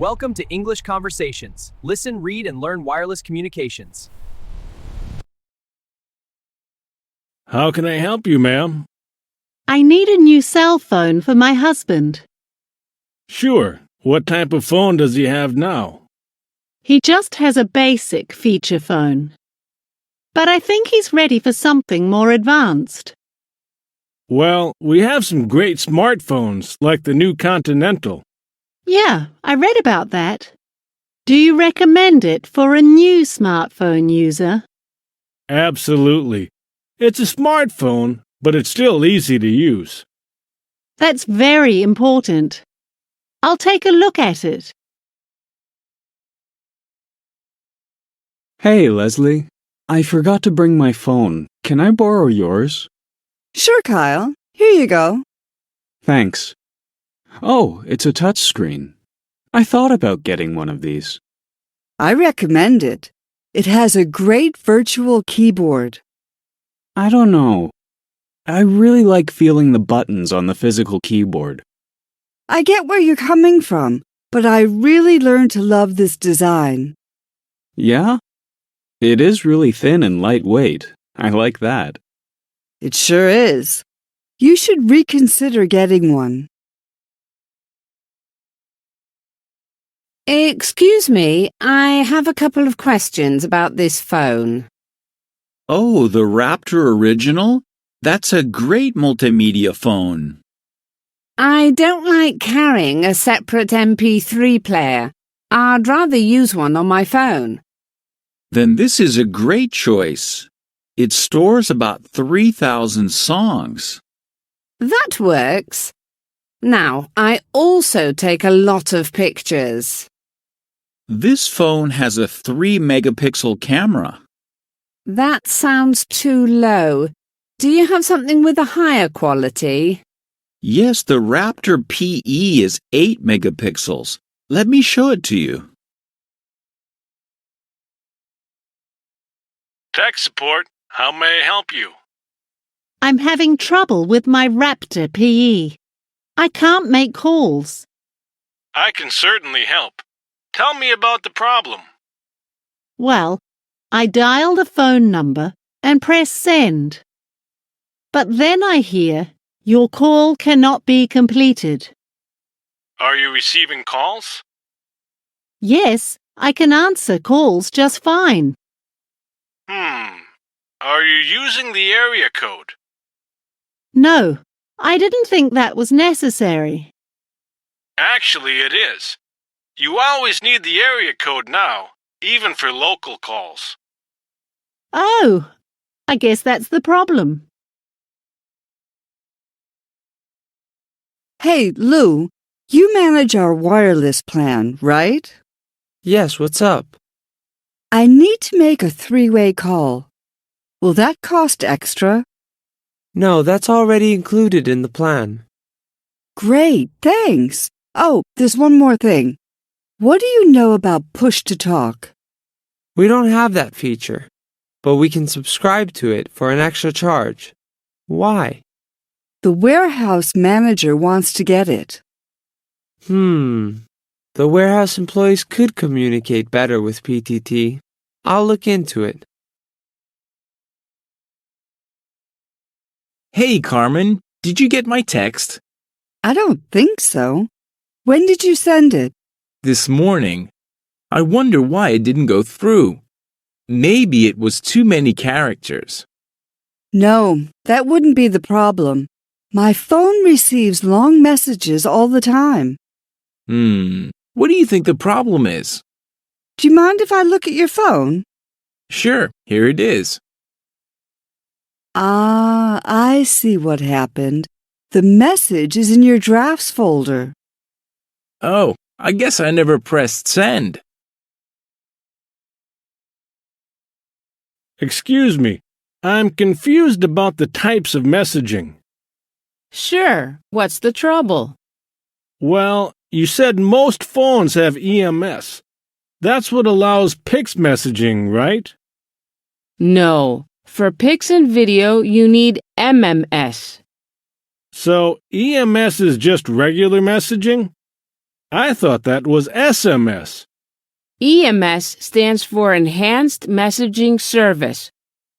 Welcome to English Conversations. Listen, read, and learn wireless communications. How can I help you, ma'am? I need a new cell phone for my husband. Sure. What type of phone does he have now? He just has a basic feature phone. But I think he's ready for something more advanced. Well, we have some great smartphones, like the new Continental. Yeah, I read about that. Do you recommend it for a new smartphone user? Absolutely. It's a smartphone, but it's still easy to use. That's very important. I'll take a look at it. Hey, Leslie. I forgot to bring my phone. Can I borrow yours? Sure, Kyle. Here you go. Thanks. Oh, it's a touchscreen. I thought about getting one of these. I recommend it. It has a great virtual keyboard. I don't know. I really like feeling the buttons on the physical keyboard. I get where you're coming from, but I really learned to love this design. Yeah? It is really thin and lightweight. I like that. It sure is. You should reconsider getting one. Excuse me, I have a couple of questions about this phone. Oh, the Raptor Original? That's a great multimedia phone. I don't like carrying a separate MP3 player. I'd rather use one on my phone. Then this is a great choice. It stores about 3,000 songs. That works. Now, I also take a lot of pictures. This phone has a 3-megapixel camera. That sounds too low. Do you have something with a higher quality? Yes, the Raptor PE is 8 megapixels. Let me show it to you. Tech support, how may I help you? I'm having trouble with my Raptor PE. I can't make calls. I can certainly help. Tell me about the problem. Well, I dial the phone number and press send. But then I hear, your call cannot be completed. Are you receiving calls? Yes, I can answer calls just fine. Are you using the area code? No, I didn't think that was necessary. Actually, it is. You always need the area code now, even for local calls. Oh, I guess that's the problem. Hey, Lou, you manage our wireless plan, right? Yes, what's up? I need to make a 3-way call. Will that cost extra? No, that's already included in the plan. Great, thanks. Oh, there's one more thing. What do you know about push-to-talk? We don't have that feature, but we can subscribe to it for an extra charge. Why? The warehouse manager wants to get it. The warehouse employees could communicate better with PTT. I'll look into it. Hey, Carmen, did you get my text? I don't think so. When did you send it? This morning. I wonder why it didn't go through. Maybe it was too many characters. No, that wouldn't be the problem. My phone receives long messages all the time. What do you think the problem is? Do you mind if I look at your phone? Sure, here it is. Ah, I see what happened. The message is in your drafts folder. Oh, I guess I never pressed send. Excuse me, I'm confused about the types of messaging. Sure, what's the trouble? Well, you said most phones have EMS. That's what allows PIX messaging, right? No, for pics and video you need MMS. So EMS is just regular messaging? I thought that was SMS. EMS stands for Enhanced Messaging Service,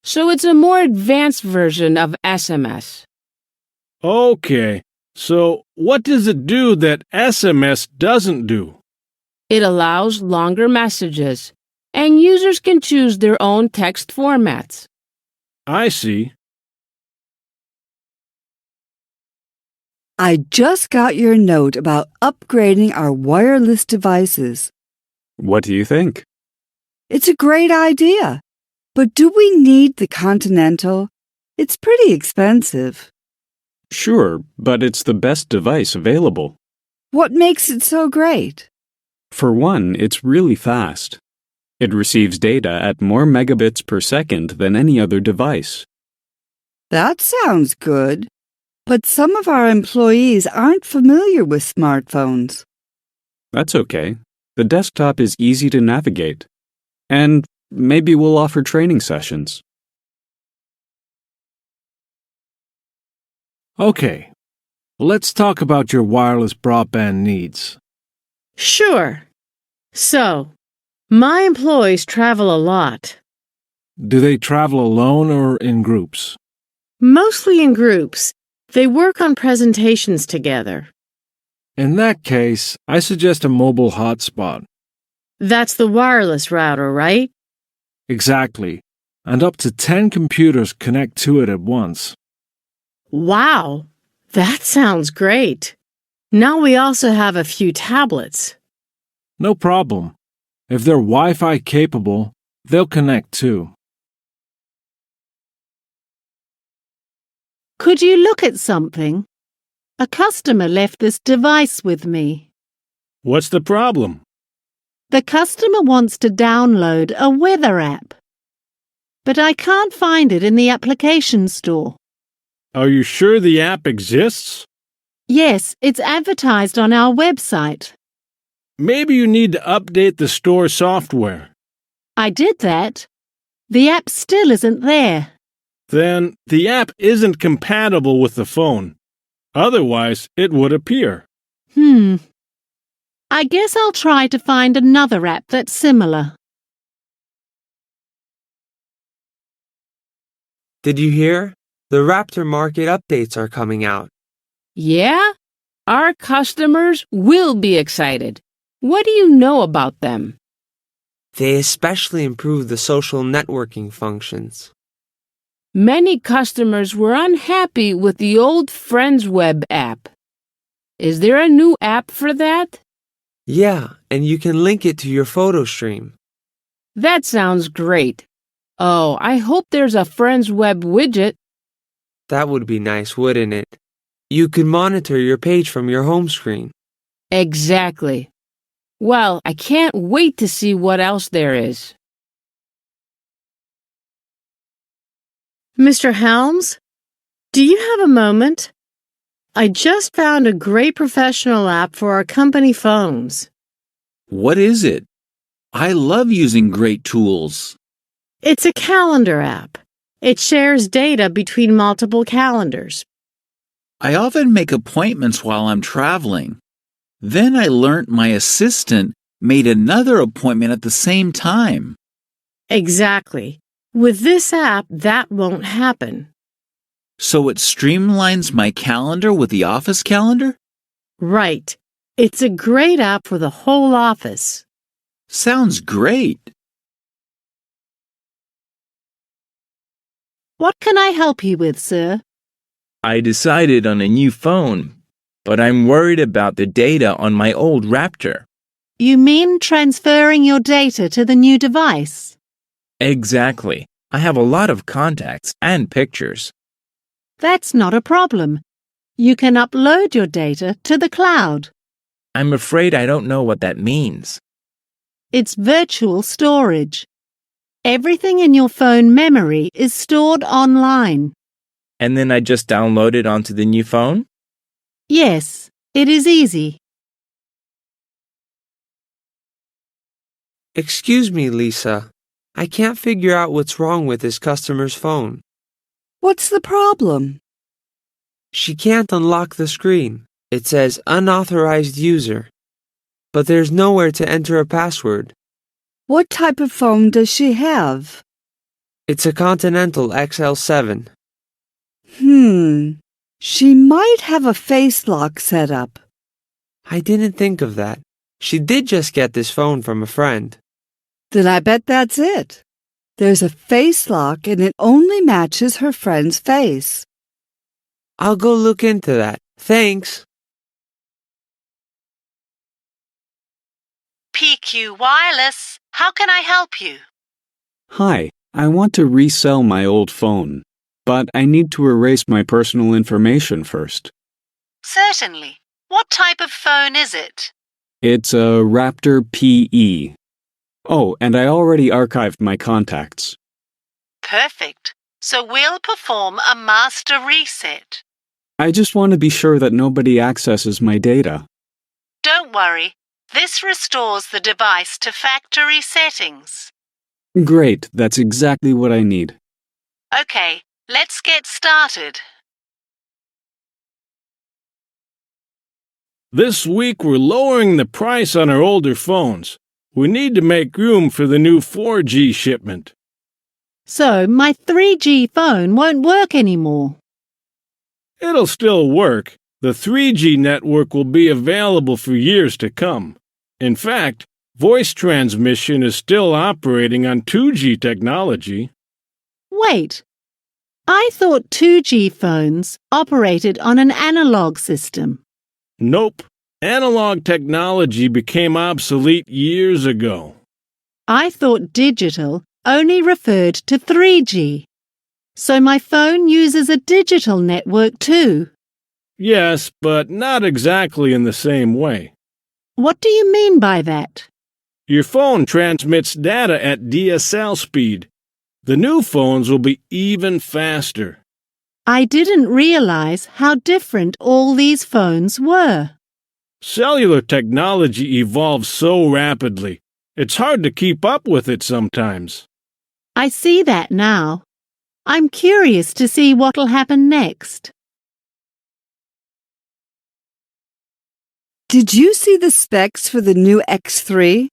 so it's a more advanced version of SMS. Okay, so what does it do that SMS doesn't do? It allows longer messages, and users can choose their own text formats. I see. I just got your note about upgrading our wireless devices. What do you think? It's a great idea. But do we need the Continental? It's pretty expensive. Sure, but it's the best device available. What makes it so great? For one, it's really fast. It receives data at more megabits per second than any other device. That sounds good. But some of our employees aren't familiar with smartphones. That's okay. The desktop is easy to navigate. And maybe we'll offer training sessions. Okay, let's talk about your wireless broadband needs. Sure. So, my employees travel a lot. Do they travel alone or in groups? Mostly in groups. They work on presentations together. In that case, I suggest a mobile hotspot. That's the wireless router, right? Exactly. And up to 10 computers connect to it at once. Wow, that sounds great. Now we also have a few tablets. No problem. If they're Wi-Fi capable, they'll connect too. Could you look at something? A customer left this device with me. What's the problem? The customer wants to download a weather app, but I can't find it in the application store. Are you sure the app exists? Yes, it's advertised on our website. Maybe you need to update the store software. I did that. The app still isn't there. Then the app isn't compatible with the phone. Otherwise, it would appear. I guess I'll try to find another app that's similar. Did you hear? The Raptor Market updates are coming out. Yeah? Our customers will be excited. What do you know about them? They especially improved the social networking functions. Many customers were unhappy with the old Friends Web app. Is there a new app for that? Yeah, and you can link it to your photo stream. That sounds great. Oh, I hope there's a Friends Web widget. That would be nice, wouldn't it? You could monitor your page from your home screen. Exactly. Well, I can't wait to see what else there is. Mr. Helms, do you have a moment? I just found a great professional app for our company phones. What is it? I love using great tools. It's a calendar app. It shares data between multiple calendars. I often make appointments while I'm traveling. Then I learnt my assistant made another appointment at the same time. Exactly. With this app, that won't happen. So it streamlines my calendar with the office calendar? Right. It's a great app for the whole office. Sounds great. What can I help you with, sir? I decided on a new phone, but I'm worried about the data on my old Raptor. You mean transferring your data to the new device? Exactly. I have a lot of contacts and pictures. That's not a problem. You can upload your data to the cloud. I'm afraid I don't know what that means. It's virtual storage. Everything in your phone memory is stored online. And then I just download it onto the new phone? Yes, it is easy. Excuse me, Lisa. I can't figure out what's wrong with this customer's phone. What's the problem? She can't unlock the screen. It says unauthorized user. but there's nowhere to enter a password. What type of phone does she have? It's a Continental XL7. She might have a face lock set up. I didn't think of that. She did just get this phone from a friend. Then I bet that's it. There's a face lock and it only matches her friend's face. I'll go look into that. Thanks. PQ Wireless, how can I help you? Hi, I want to resell my old phone, but I need to erase my personal information first. Certainly. What type of phone is it? It's a Raptor PE. Oh, and I already archived my contacts. Perfect. So we'll perform a master reset. I just want to be sure that nobody accesses my data. Don't worry. This restores the device to factory settings. Great, that's exactly what I need. Okay, let's get started. This week we're lowering the price on our older phones. We need to make room for the new 4G shipment. So my 3G phone won't work anymore. It'll still work. The 3G network will be available for years to come. In fact, voice transmission is still operating on 2G technology. Wait. I thought 2G phones operated on an analog system. Nope. Analog technology became obsolete years ago. I thought digital only referred to 3G. So my phone uses a digital network too. Yes, but not exactly in the same way. What do you mean by that? Your phone transmits data at DSL speed. The new phones will be even faster. I didn't realize how different all these phones were. Cellular technology evolves so rapidly. It's hard to keep up with it sometimes. I see that now. I'm curious to see what'll happen next. Did you see the specs for the new X3?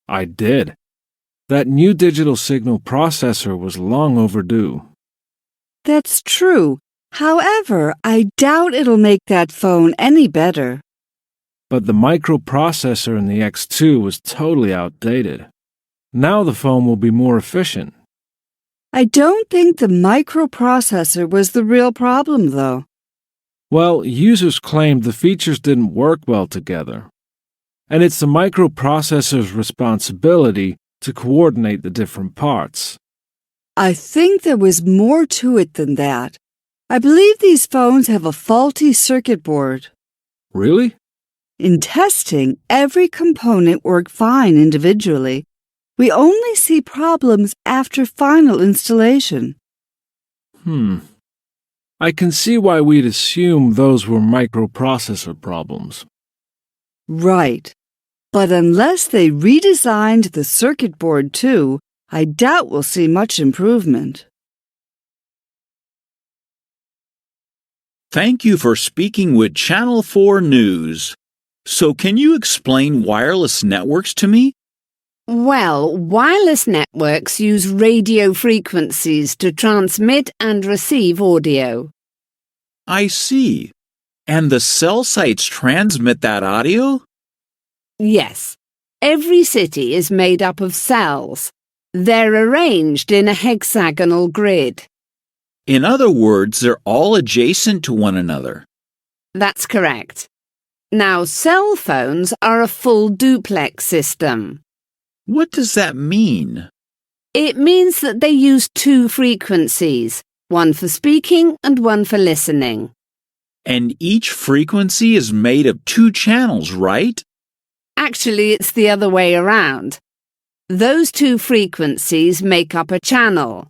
I did. That new digital signal processor was long overdue. That's true. However, I doubt it'll make that phone any better. But the microprocessor in the X2 was totally outdated. Now the phone will be more efficient. I don't think the microprocessor was the real problem, though. Well, users claimed the features didn't work well together. And it's the microprocessor's responsibility to coordinate the different parts. I think there was more to it than that. I believe these phones have a faulty circuit board. Really? In testing, every component worked fine individually. We only see problems after final installation. I can see why we'd assume those were microprocessor problems. Right. But unless they redesigned the circuit board too, I doubt we'll see much improvement. Thank you for speaking with Channel 4 News. So can you explain wireless networks to me? Well, wireless networks use radio frequencies to transmit and receive audio. I see. And the cell sites transmit that audio? Yes, every city is made up of cells. They're arranged in a hexagonal grid. In other words, they're all adjacent to one another. That's correct. Now, cell phones are a full duplex system. What does that mean? It means that they use two frequencies, one for speaking and one for listening. And each frequency is made of two channels, right? Actually, it's the other way around. Those two frequencies make up a channel,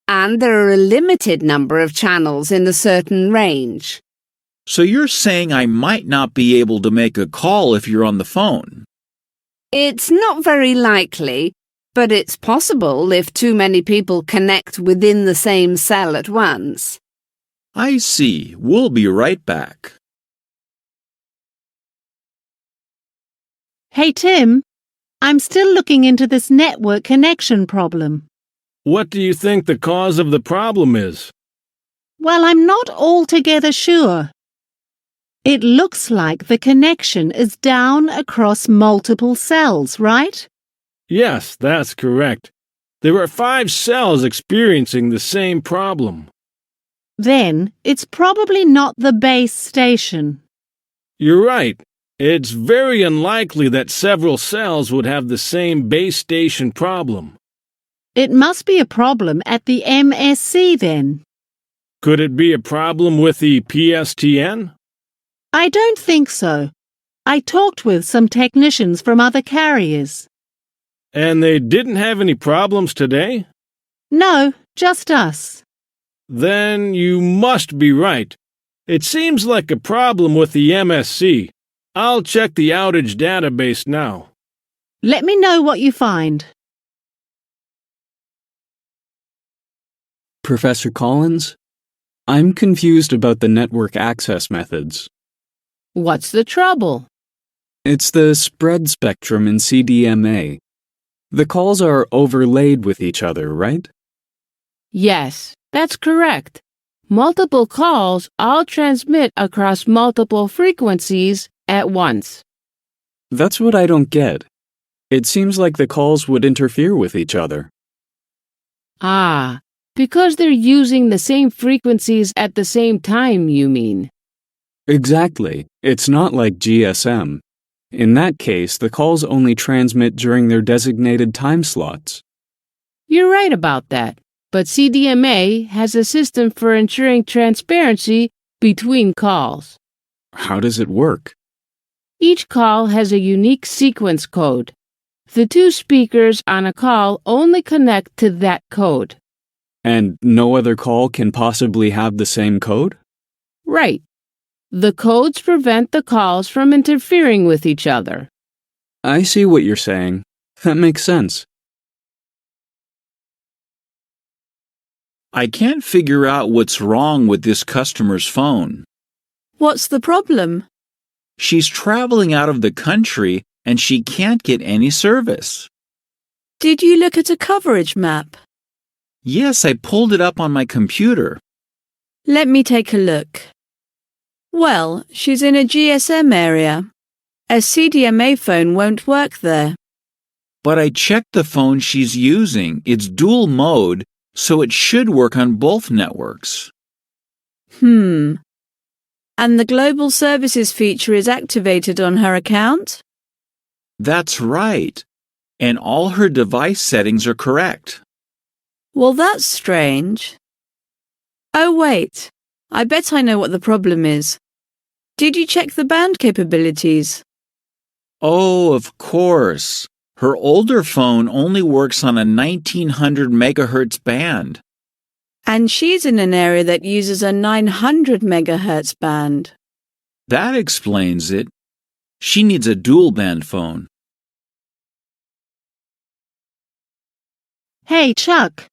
and there are a limited number of channels in a certain range. So you're saying I might not be able to make a call if you're on the phone? It's not very likely, but it's possible if too many people connect within the same cell at once. I see. We'll be right back. Hey, Tim, I'm still looking into this network connection problem. What do you think the cause of the problem is? Well, I'm not altogether sure. It looks like the connection is down across multiple cells, right? Yes, that's correct. There are 5 cells experiencing the same problem. Then it's probably not the base station. You're right. It's very unlikely that several cells would have the same base station problem. It must be a problem at the MSC then. Could it be a problem with the PSTN? I don't think so. I talked with some technicians from other carriers. And they didn't have any problems today? No, just us. Then you must be right. It seems like a problem with the MSC. I'll check the outage database now. Let me know what you find. Professor Collins, I'm confused about the network access methods. What's the trouble? It's the spread spectrum in CDMA. The calls are overlaid with each other, right? Yes, that's correct. Multiple calls all transmit across multiple frequencies at once. That's what I don't get. It seems like the calls would interfere with each other. Ah, because they're using the same frequencies at the same time, you mean? Exactly. It's not like GSM. In that case, the calls only transmit during their designated time slots. You're right about that, but CDMA has a system for ensuring transparency between calls. How does it work? Each call has a unique sequence code. The 2 speakers on a call only connect to that code. And no other call can possibly have the same code? Right. The codes prevent the calls from interfering with each other. I see what you're saying. That makes sense. I can't figure out what's wrong with this customer's phone. What's the problem? She's traveling out of the country and she can't get any service. Did you look at a coverage map? Yes, I pulled it up on my computer. Let me take a look. Well, she's in a GSM area. A CDMA phone won't work there. But I checked the phone she's using. It's dual mode, so it should work on both networks. And the global services feature is activated on her account? That's right. And all her device settings are correct. Well, that's strange. Oh, wait. I bet I know what the problem is. Did you check the band capabilities? Oh, of course. Her older phone only works on a 1900 megahertz band. And she's in an area that uses a 900 megahertz band. That explains it. She needs a dual band phone. Hey, Chuck.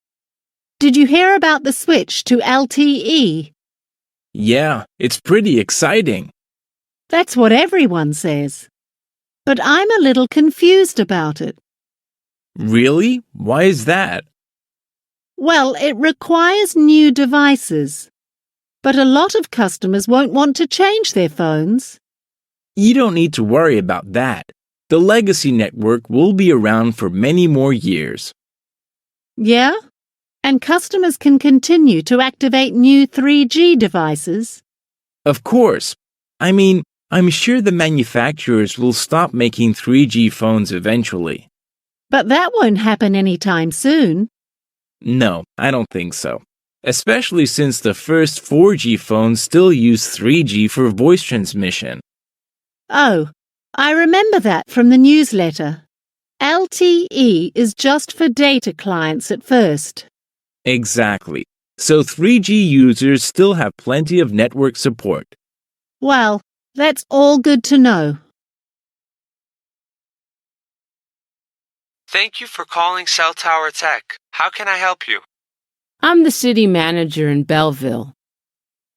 Did you hear about the switch to LTE? Yeah, it's pretty exciting. That's what everyone says. But I'm a little confused about it. Really? Why is that? Well, it requires new devices. But a lot of customers won't want to change their phones. You don't need to worry about that. The legacy network will be around for many more years. Yeah? And customers can continue to activate new 3G devices. Of course. I'm sure the manufacturers will stop making 3G phones eventually. But that won't happen anytime soon. No, I don't think so. Especially since the first 4G phones still use 3G for voice transmission. Oh, I remember that from the newsletter. LTE is just for data clients at first. Exactly. So 3G users still have plenty of network support. Well, that's all good to know. Thank you for calling Cell Tower Tech. How can I help you? I'm the city manager in Belleville.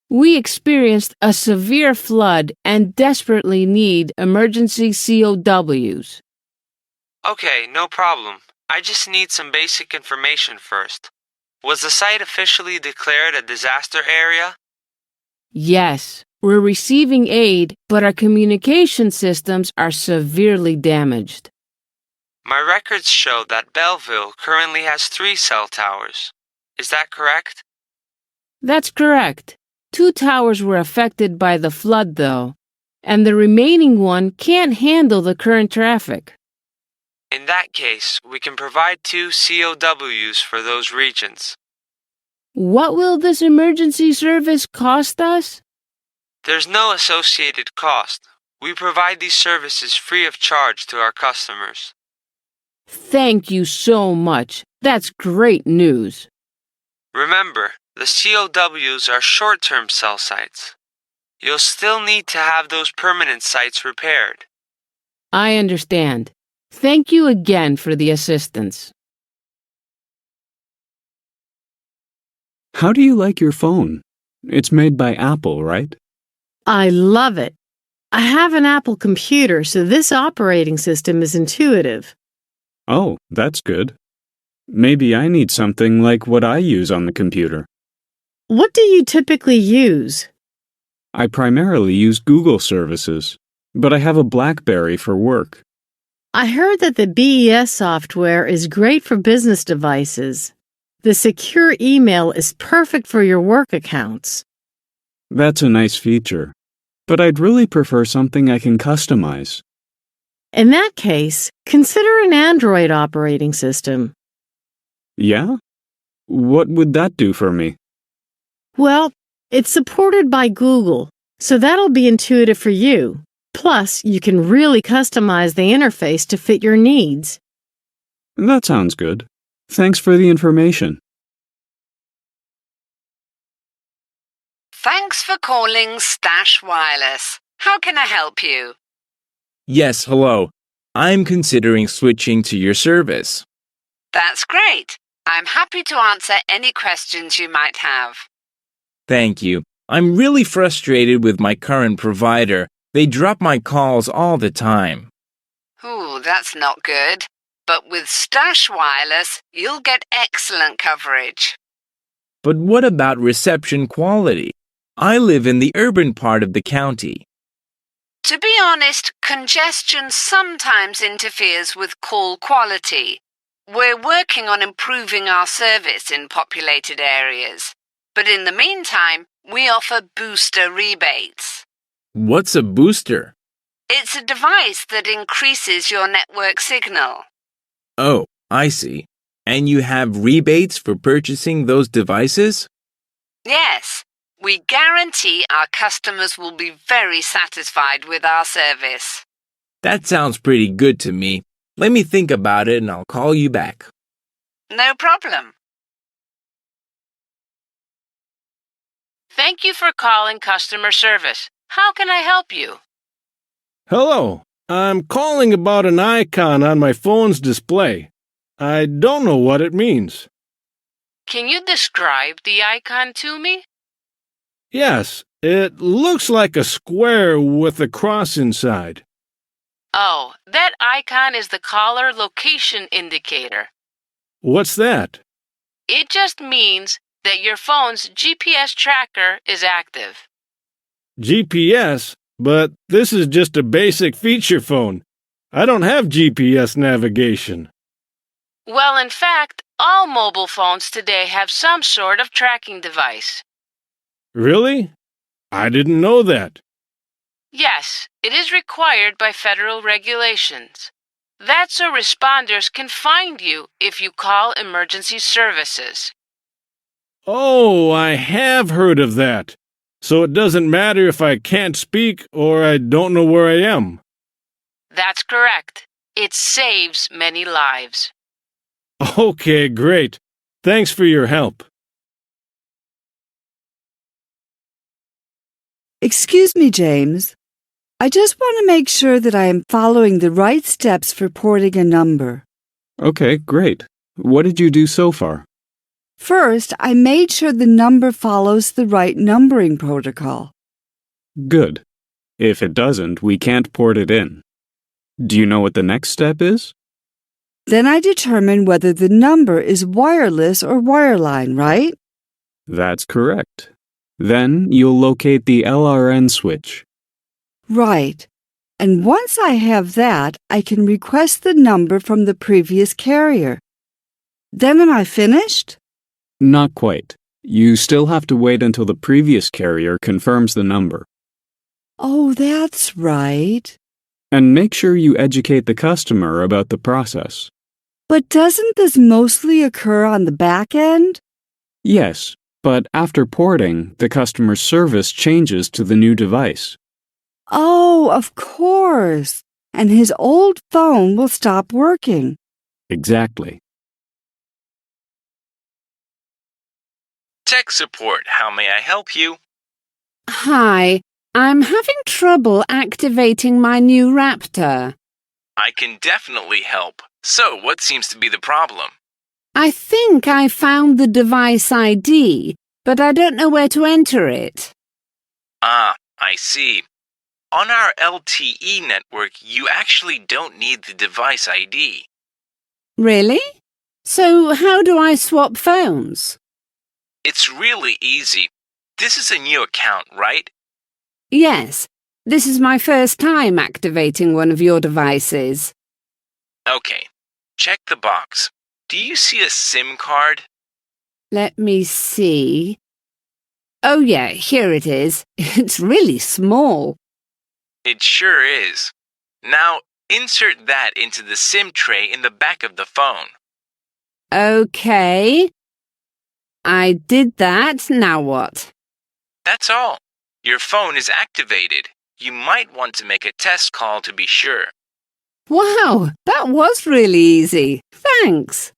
We experienced a severe flood and desperately need emergency COWs. Okay, no problem. I just need some basic information first. Was the site officially declared a disaster area? Yes, we're receiving aid, but our communication systems are severely damaged. My records show that Belleville currently has 3 cell towers. Is that correct? That's correct. 2 towers were affected by the flood, though, and the remaining one can't handle the current traffic. In that case, we can provide 2 COWs for those regions. What will this emergency service cost us? There's no associated cost. We provide these services free of charge to our customers. Thank you so much. That's great news. Remember, the COWs are short-term cell sites. You'll still need to have those permanent sites repaired. I understand. Thank you again for the assistance. How do you like your phone? It's made by Apple, right? I love it. I have an Apple computer, so this operating system is intuitive. Oh, that's good. Maybe I need something like what I use on the computer. What do you typically use? I primarily use Google services, but I have a BlackBerry for work. I heard that the BES software is great for business devices. The secure email is perfect for your work accounts. That's a nice feature, but I'd really prefer something I can customize. In that case, consider an Android operating system. Yeah? What would that do for me? Well, it's supported by Google, so that'll be intuitive for you. Plus, you can really customize the interface to fit your needs. That sounds good. Thanks for the information. Thanks for calling Stash Wireless. How can I help you? Yes, hello. I'm considering switching to your service. That's great. I'm happy to answer any questions you might have. Thank you. I'm really frustrated with my current provider. They drop my calls all the time. Ooh, that's not good. But with Stash Wireless, you'll get excellent coverage. But what about reception quality? I live in the urban part of the county. To be honest, congestion sometimes interferes with call quality. We're working on improving our service in populated areas. But in the meantime, we offer booster rebates. What's a booster? It's a device that increases your network signal. Oh, I see. And you have rebates for purchasing those devices? Yes, we guarantee our customers will be very satisfied with our service. That sounds pretty good to me. Let me think about it and I'll call you back. No problem. Thank you for calling customer service. How can I help you? Hello. I'm calling about an icon on my phone's display. I don't know what it means. Can you describe the icon to me? Yes, it looks like a square with a cross inside. Oh, that icon is the caller location indicator. What's that? It just means that your phone's GPS tracker is active. GPS? But this is just a basic feature phone. I don't have GPS navigation. Well, in fact, all mobile phones today have some sort of tracking device. Really? I didn't know that. Yes, it is required by federal regulations. That's so responders can find you if you call emergency services. Oh, I have heard of that. So it doesn't matter if I can't speak or I don't know where I am. That's correct. It saves many lives. Okay, great. Thanks for your help. Excuse me, James. I just want to make sure that I am following the right steps for porting a number. Okay, great. What did you do so far? First, I made sure the number follows the right numbering protocol. Good. If it doesn't, we can't port it in. Do you know what the next step is? Then I determine whether the number is wireless or wireline, right? That's correct. Then you'll locate the LRN switch. Right. And once I have that, I can request the number from the previous carrier. Then am I finished? Not quite. You still have to wait until the previous carrier confirms the number. Oh, that's right. And make sure you educate the customer about the process. But doesn't this mostly occur on the back end? Yes, but after porting, the customer service changes to the new device. Oh, of course. And his old phone will stop working. Exactly. Tech support, how may I help you? Hi, I'm having trouble activating my new Raptor. I can definitely help. So, what seems to be the problem? I think I found the device ID, but I don't know where to enter it. Ah, I see. On our LTE network, you actually don't need the device ID. Really? So how do I swap phones? It's really easy. This is a new account, right? Yes, this is my first time activating one of your devices. Okay, check the box. Do you see a SIM card? Let me see. Oh yeah, here it is. It's really small. It sure is. Now, insert that into the SIM tray in the back of the phone. Okay. I did that. Now what? That's all. Your phone is activated. You might want to make a test call to be sure. Wow, that was really easy. Thanks.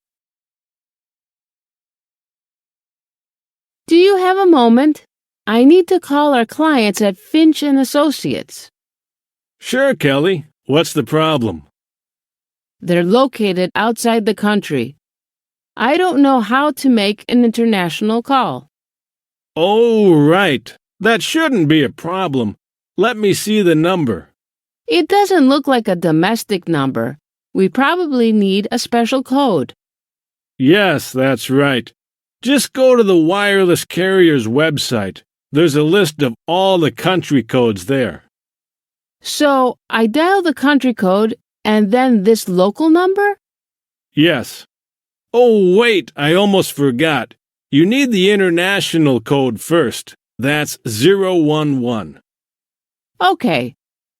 Do you have a moment? I need to call our clients at Finch and Associates. Sure, Kelly. What's the problem? They're located outside the country. I don't know how to make an international call. Oh, right. That shouldn't be a problem. Let me see the number. It doesn't look like a domestic number. We probably need a special code. Yes, that's right. Just go to the wireless carrier's website. There's a list of all the country codes there. So I dial the country code and then this local number? Yes. Oh, wait, I almost forgot. You need the international code first. That's 011. Okay,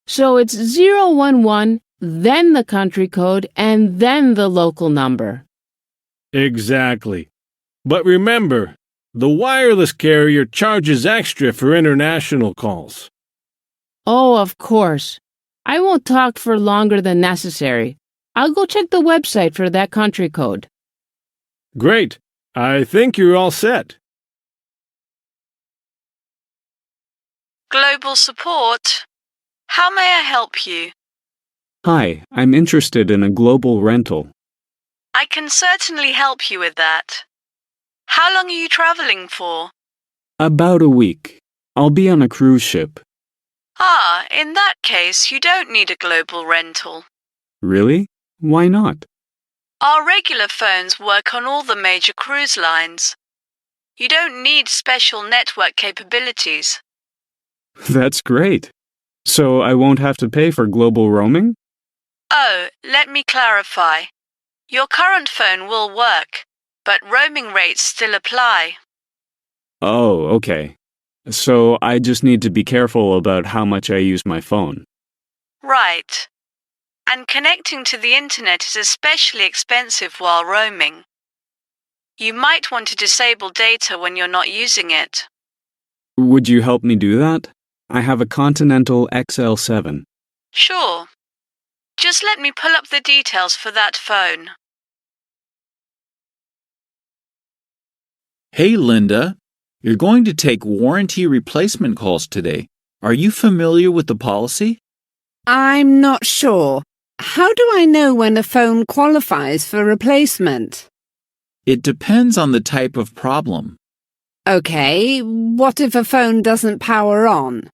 so it's 011, then the country code, and then the local number. Exactly. But remember, the wireless carrier charges extra for international calls. Oh, of course. I won't talk for longer than necessary. I'll go check the website for that country code. Great. I think you're all set. Global support. How may I help you? Hi, I'm interested in a global rental. I can certainly help you with that. How long are you traveling for? About a week. I'll be on a cruise ship. Ah, in that case, you don't need a global rental. Really? Why not? Our regular phones work on all the major cruise lines. You don't need special network capabilities. That's great. So I won't have to pay for global roaming? Oh, let me clarify. Your current phone will work, but roaming rates still apply. Oh, okay. So I just need to be careful about how much I use my phone. Right. And connecting to the internet is especially expensive while roaming. You might want to disable data when you're not using it. Would you help me do that? I have a Continental XL7. Sure. Just let me pull up the details for that phone. Hey, Linda. You're going to take warranty replacement calls today. Are you familiar with the policy? I'm not sure. How do I know when a phone qualifies for replacement? It depends on the type of problem. Okay, what if a phone doesn't power on?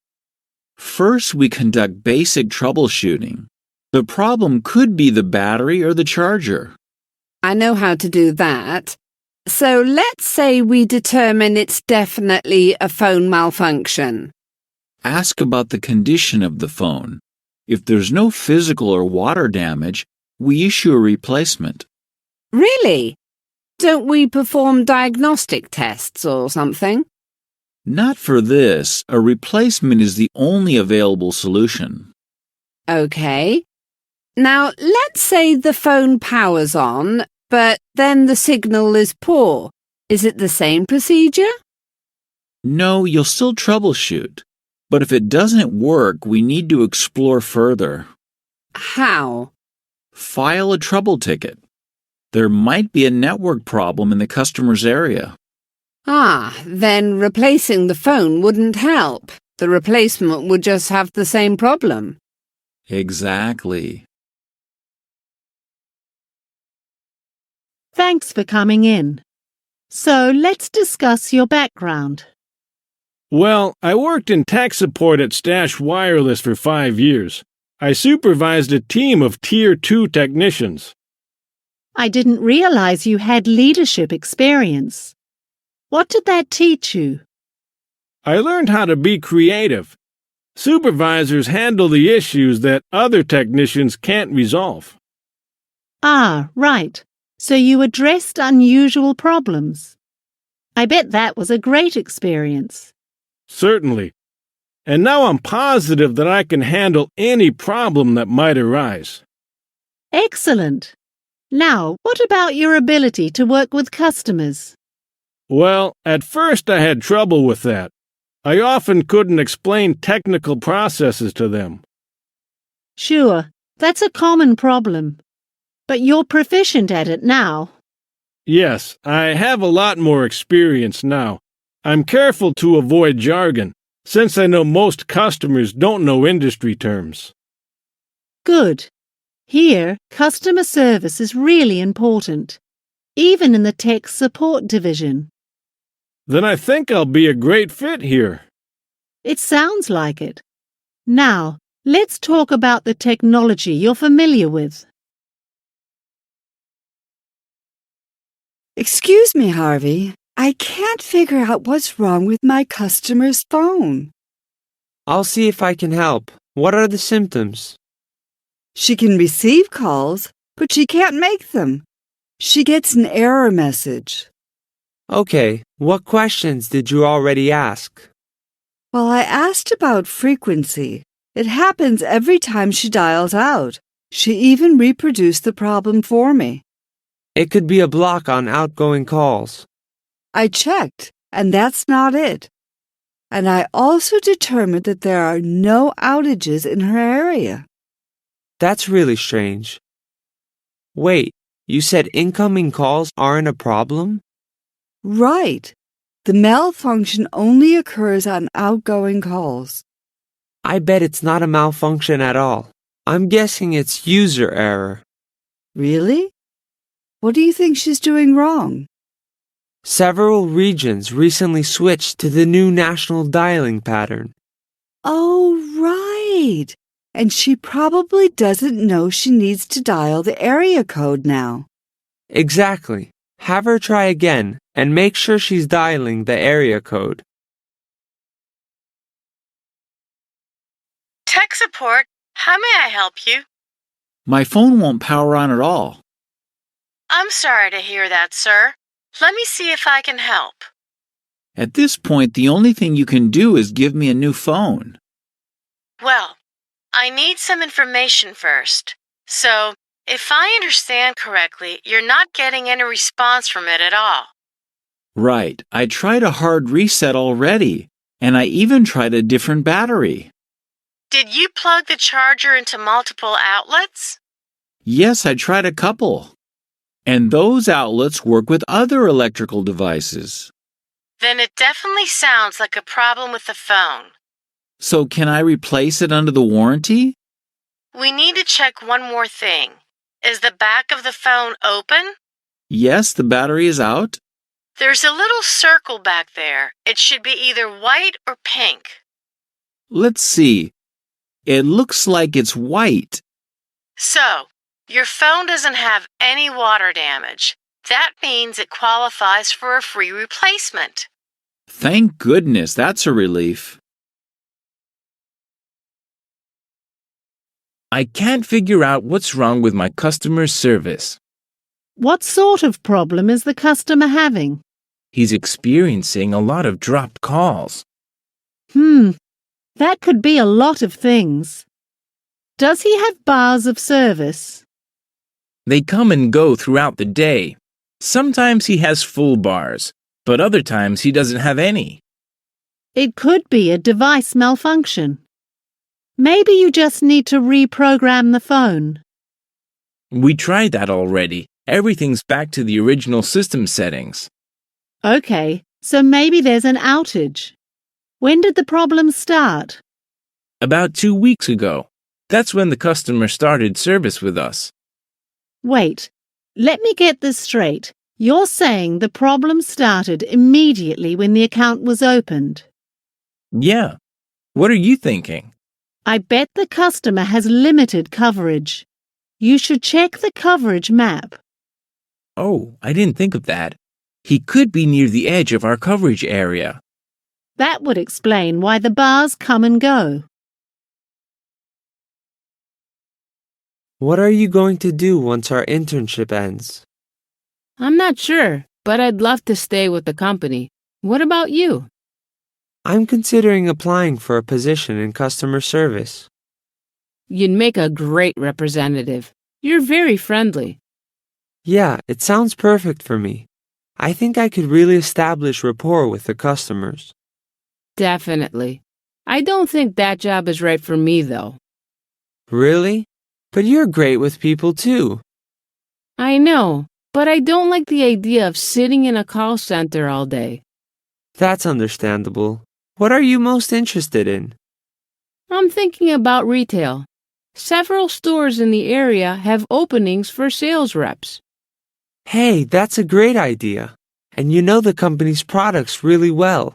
First, we conduct basic troubleshooting. The problem could be the battery or the charger. I know how to do that. So let's say we determine it's definitely a phone malfunction. Ask about the condition of the phone. If there's no physical or water damage, we issue a replacement. Really? Don't we perform diagnostic tests or something? Not for this. A replacement is the only available solution. Okay. Now, let's say the phone powers on, but then the signal is poor. Is it the same procedure? No, you'll still troubleshoot. But if it doesn't work, we need to explore further. How? File a trouble ticket. There might be a network problem in the customer's area. Then replacing the phone wouldn't help. The replacement would just have the same problem. Exactly. Thanks for coming in. So let's discuss your background. Well, I worked in tech support at Stash Wireless for 5 years. I supervised a team of Tier 2 technicians. I didn't realize you had leadership experience. What did that teach you? I learned how to be creative. Supervisors handle the issues that other technicians can't resolve. Right. So you addressed unusual problems. I bet that was a great experience. Certainly. And now I'm positive that I can handle any problem that might arise. Excellent. Now, what about your ability to work with customers? Well, at first I had trouble with that. I often couldn't explain technical processes to them. Sure, that's a common problem. But you're proficient at it now. Yes, I have a lot more experience now. I'm careful to avoid jargon, since I know most customers don't know industry terms. Good. Here, customer service is really important, even in the tech support division. Then I think I'll be a great fit here. It sounds like it. Now, let's talk about the technology you're familiar with. Excuse me, Harvey. I can't figure out what's wrong with my customer's phone. I'll see if I can help. What are the symptoms? She can receive calls, but she can't make them. She gets an error message. Okay, what questions did you already ask? Well, I asked about frequency. It happens every time she dials out. She even reproduced the problem for me. It could be a block on outgoing calls. I checked, and that's not it. And I also determined that there are no outages in her area. That's really strange. Wait, you said incoming calls aren't a problem? Right. The malfunction only occurs on outgoing calls. I bet it's not a malfunction at all. I'm guessing it's user error. Really? What do you think she's doing wrong? Several regions recently switched to the new national dialing pattern. Oh, right. And she probably doesn't know she needs to dial the area code now. Exactly. Have her try again and make sure she's dialing the area code. Tech support, how may I help you? My phone won't power on at all. I'm sorry to hear that, sir. Let me see if I can help. At this point, the only thing you can do is give me a new phone. Well, I need some information first. So, if I understand correctly, you're not getting any response from it at all. Right. I tried a hard reset already, and I even tried a different battery. Did you plug the charger into multiple outlets? Yes, I tried a couple. And those outlets work with other electrical devices. Then it definitely sounds like a problem with the phone. So can I replace it under the warranty? We need to check one more thing. Is the back of the phone open? Yes, the battery is out. There's a little circle back there. It should be either white or pink. Let's see. It looks like it's white. So, your phone doesn't have any water damage. That means it qualifies for a free replacement. Thank goodness, that's a relief. I can't figure out what's wrong with my customer service. What sort of problem is the customer having? He's experiencing a lot of dropped calls. That could be a lot of things. Does he have bars of service? They come and go throughout the day. Sometimes he has full bars, but other times he doesn't have any. It could be a device malfunction. Maybe you just need to reprogram the phone. We tried that already. Everything's back to the original system settings. Okay, so maybe there's an outage. When did the problem start? About 2 weeks ago. That's when the customer started service with us. Wait, let me get this straight. You're saying the problem started immediately when the account was opened. Yeah. What are you thinking? I bet the customer has limited coverage. You should check the coverage map. Oh, I didn't think of that. He could be near the edge of our coverage area. That would explain why the bars come and go. What are you going to do once our internship ends? I'm not sure, but I'd love to stay with the company. What about you? I'm considering applying for a position in customer service. You'd make a great representative. You're very friendly. Yeah, it sounds perfect for me. I think I could really establish rapport with the customers. Definitely. I don't think that job is right for me, though. Really? But you're great with people too. I know, but I don't like the idea of sitting in a call center all day. That's understandable. What are you most interested in? I'm thinking about retail. Several stores in the area have openings for sales reps. Hey, that's a great idea. And you know the company's products really well.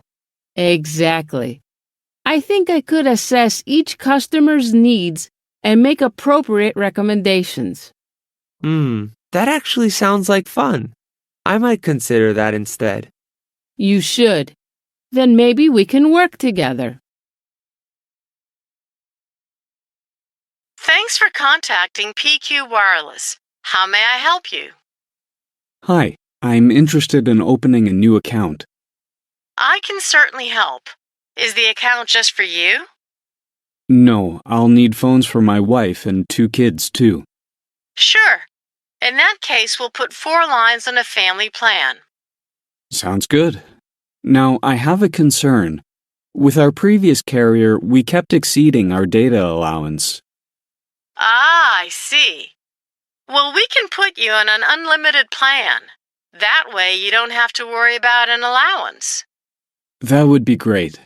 Exactly. I think I could assess each customer's needs and make appropriate recommendations. That actually sounds like fun. I might consider that instead. You should. Then maybe we can work together. Thanks for contacting PQ Wireless. How may I help you? Hi, I'm interested in opening a new account. I can certainly help. Is the account just for you? No, I'll need phones for my wife and 2 kids too. Sure. In that case, we'll put 4 lines on a family plan. Sounds good. Now, I have a concern. With our previous carrier, we kept exceeding our data allowance. Ah, I see. Well, we can put you on an unlimited plan. That way you don't have to worry about an allowance. That would be great.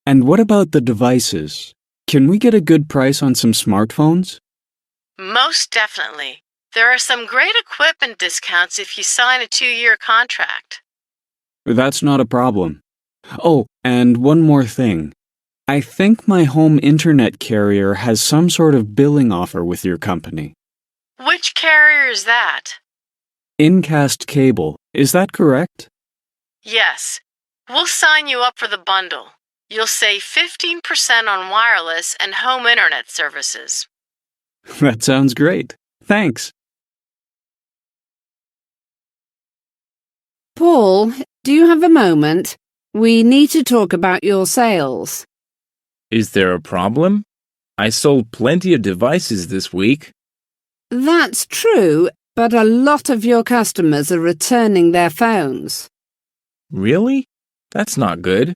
And what about the devices? Can we get a good price on some smartphones? Most definitely. There are some great equipment discounts if you sign a 2-year contract. That's not a problem. Oh, and one more thing. I think my home internet carrier has some sort of billing offer with your company. Which carrier is that? Incast Cable, is that correct? Yes. We'll sign you up for the bundle. You'll save 15% on wireless and home internet services. That sounds great. Thanks. Paul, do you have a moment? We need to talk about your sales. Is there a problem? I sold plenty of devices this week. That's true, but a lot of your customers are returning their phones. Really? That's not good.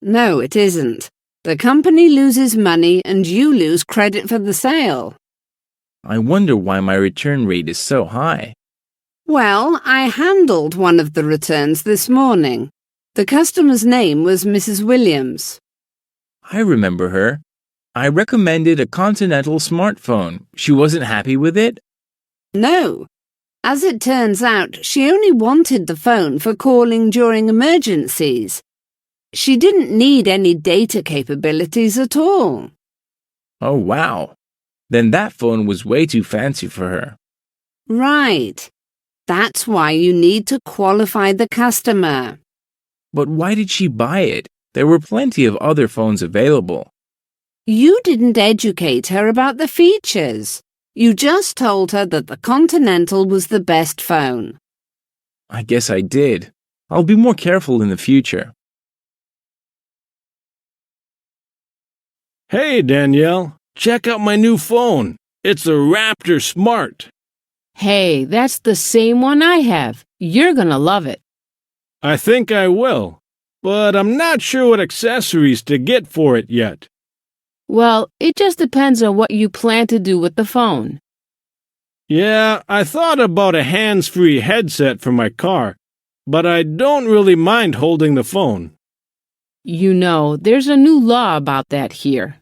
No, it isn't. The company loses money and you lose credit for the sale. I wonder why my return rate is so high. Well, I handled one of the returns this morning. The customer's name was Mrs. Williams. I remember her. I recommended a Continental smartphone. She wasn't happy with it? No. As it turns out, she only wanted the phone for calling during emergencies. She didn't need any data capabilities at all. Oh, wow. Then that phone was way too fancy for her. Right. That's why you need to qualify the customer. But why did she buy it? There were plenty of other phones available. You didn't educate her about the features. You just told her that the Continental was the best phone. I guess I did. I'll be more careful in the future. Hey, Danielle, check out my new phone. It's a Raptor Smart. Hey, that's the same one I have. You're gonna love it. I think I will, but I'm not sure what accessories to get for it yet. Well, it just depends on what you plan to do with the phone. Yeah, I thought about a hands-free headset for my car, but I don't really mind holding the phone. You know, there's a new law about that here.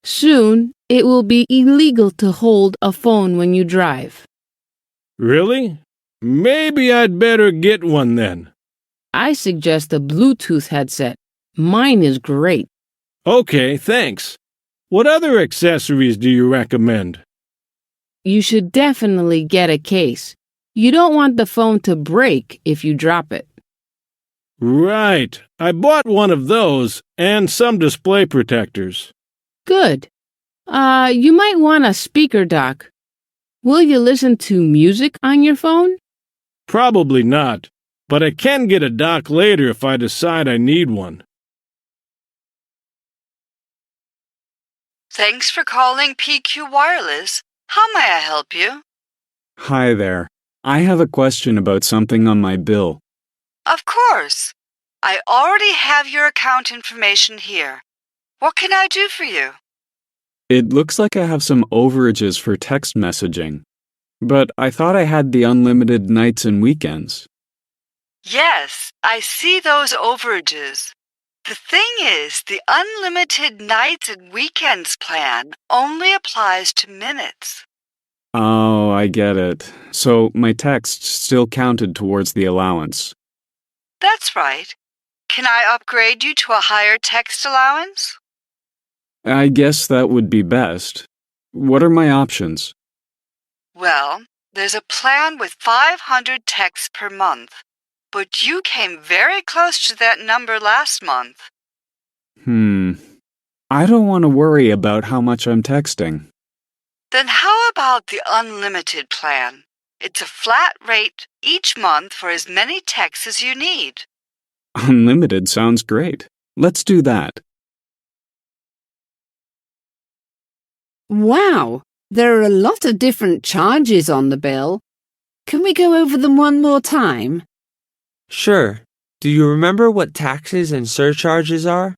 Soon, it will be illegal to hold a phone when you drive. Really? Maybe I'd better get one then. I suggest a Bluetooth headset. Mine is great. Okay, thanks. What other accessories do you recommend? You should definitely get a case. You don't want the phone to break if you drop it. Right. I bought one of those and some display protectors. Good. You might want a speaker dock. Will you listen to music on your phone? Probably not, but I can get a dock later if I decide I need one. Thanks for calling PQ Wireless. How may I help you? Hi there. I have a question about something on my bill. Of course. I already have your account information here. What can I do for you? It looks like I have some overages for text messaging, but I thought I had the unlimited nights and weekends. Yes, I see those overages. The thing is, the unlimited nights and weekends plan only applies to minutes. Oh, I get it. So my texts still counted towards the allowance. That's right. Can I upgrade you to a higher text allowance? I guess that would be best. What are my options? Well, there's a plan with 500 texts per month, but you came very close to that number last month. I don't want to worry about how much I'm texting. Then how about the unlimited plan? It's a flat rate each month for as many texts as you need. Unlimited sounds great. Let's do that. Wow, there are a lot of different charges on the bill. Can we go over them one more time? Sure. Do you remember what taxes and surcharges are?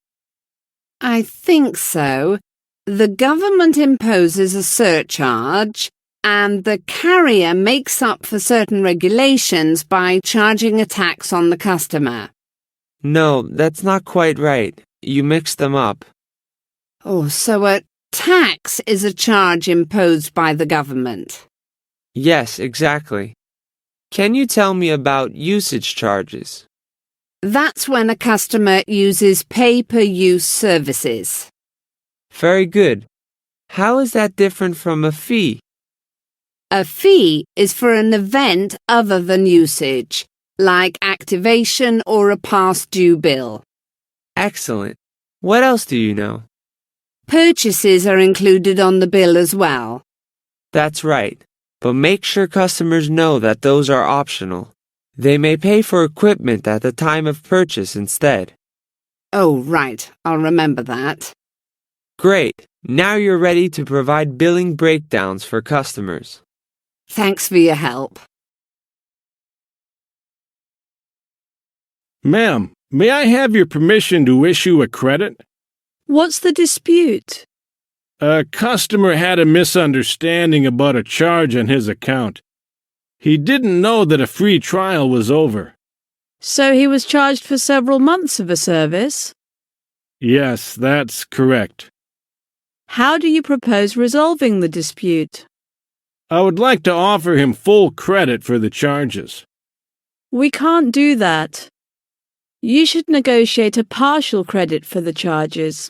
I think so. The government imposes a surcharge, and the carrier makes up for certain regulations by charging a tax on the customer. No, that's not quite right. You mixed them up. Oh, so a tax is a charge imposed by the government. Yes, exactly. Can you tell me about usage charges? That's when a customer uses pay-per-use services. Very good. How is that different from a fee? A fee is for an event other than usage, like activation or a past due bill. Excellent. What else do you know? Purchases are included on the bill as well. That's right. But make sure customers know that those are optional. They may pay for equipment at the time of purchase instead. Oh, right. I'll remember that. Great. Now you're ready to provide billing breakdowns for customers. Thanks for your help. Ma'am, may I have your permission to issue a credit? What's the dispute? A customer had a misunderstanding about a charge on his account. He didn't know that a free trial was over. So he was charged for several months of a service? Yes, that's correct. How do you propose resolving the dispute? I would like to offer him full credit for the charges. We can't do that. You should negotiate a partial credit for the charges.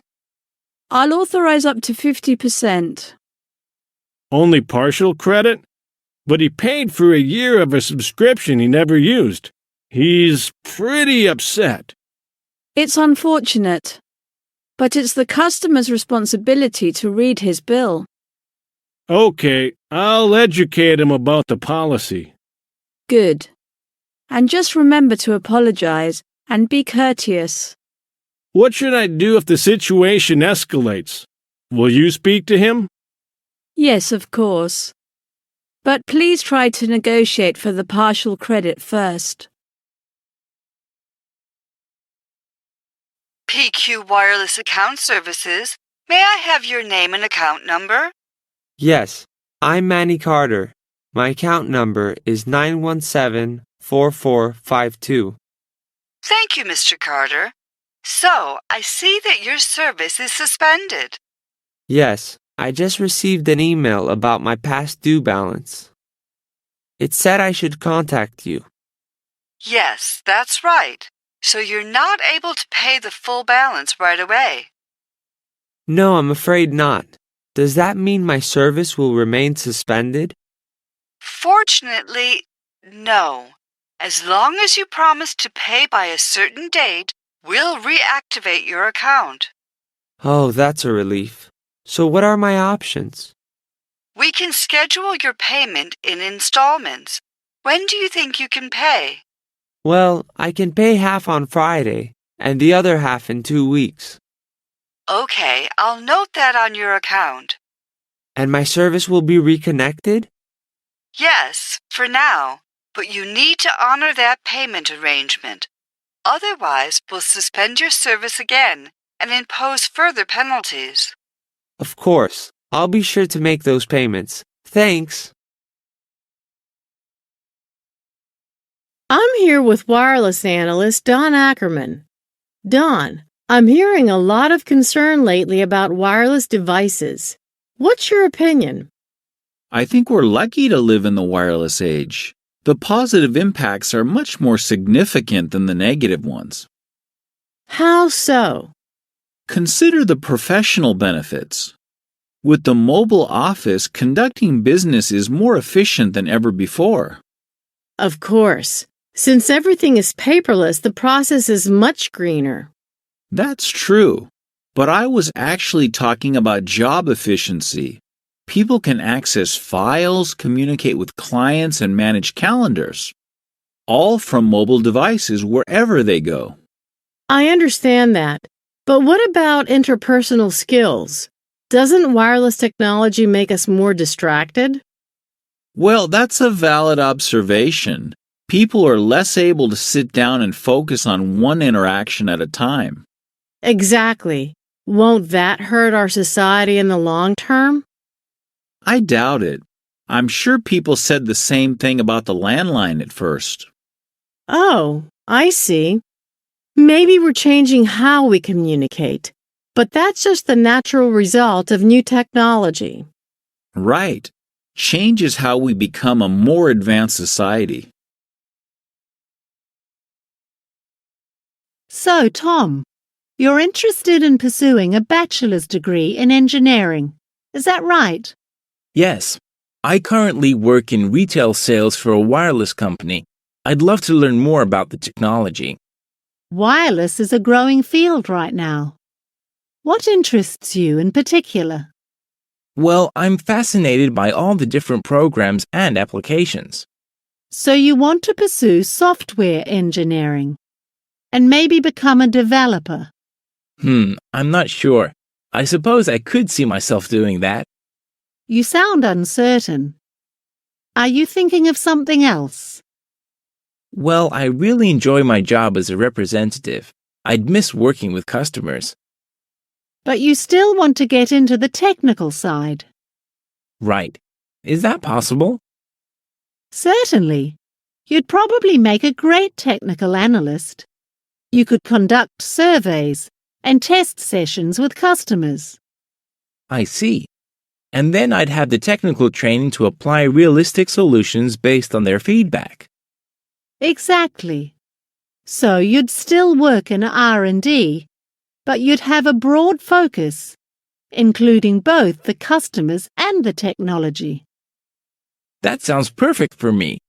I'll authorize up to 50%. Only partial credit? But he paid for a year of a subscription he never used. He's pretty upset. It's unfortunate, but it's the customer's responsibility to read his bill. Okay, I'll educate him about the policy. Good. And just remember to apologize and be courteous. What should I do if the situation escalates? Will you speak to him? Yes, of course. But please try to negotiate for the partial credit first. PQ Wireless Account Services. May I have your name and account number? Yes, I'm Manny Carter. My account number is 917-4452. Thank you, Mr. Carter. So, I see that your service is suspended. Yes, I just received an email about my past due balance. It said I should contact you. Yes, that's right. So you're not able to pay the full balance right away. No, I'm afraid not. Does that mean my service will remain suspended? Fortunately, no. As long as you promise to pay by a certain date, we'll reactivate your account. Oh, that's a relief. So what are my options? We can schedule your payment in installments. When do you think you can pay? Well, I can pay half on Friday and the other half in 2 weeks. Okay, I'll note that on your account. And my service will be reconnected? Yes, for now, but you need to honor that payment arrangement. Otherwise, we'll suspend your service again and impose further penalties. Of course. I'll be sure to make those payments. Thanks. I'm here with wireless analyst Don Ackerman. Don, I'm hearing a lot of concern lately about wireless devices. What's your opinion? I think we're lucky to live in the wireless age. The positive impacts are much more significant than the negative ones. How so? Consider the professional benefits. With the mobile office, conducting business is more efficient than ever before. Of course. Since everything is paperless, the process is much greener. That's true. But I was actually talking about job efficiency. People can access files, communicate with clients, and manage calendars. All from mobile devices wherever they go. I understand that. But what about interpersonal skills? Doesn't wireless technology make us more distracted? Well, that's a valid observation. People are less able to sit down and focus on one interaction at a time. Exactly. Won't that hurt our society in the long term? I doubt it. I'm sure people said the same thing about the landline at first. Oh, I see. Maybe we're changing how we communicate, but that's just the natural result of new technology. Right. Change is how we become a more advanced society. So, Tom, you're interested in pursuing a bachelor's degree in engineering. Is that right? Yes. I currently work in retail sales for a wireless company. I'd love to learn more about the technology. Wireless is a growing field right now. What interests you in particular? Well, I'm fascinated by all the different programs and applications. So you want to pursue software engineering and maybe become a developer? I'm not sure. I suppose I could see myself doing that. You sound uncertain. Are you thinking of something else? Well, I really enjoy my job as a representative. I'd miss working with customers. But you still want to get into the technical side. Right. Is that possible? Certainly. You'd probably make a great technical analyst. You could conduct surveys and test sessions with customers. I see. And then I'd have the technical training to apply realistic solutions based on their feedback. Exactly. So you'd still work in R&D, but you'd have a broad focus, including both the customers and the technology. That sounds perfect for me.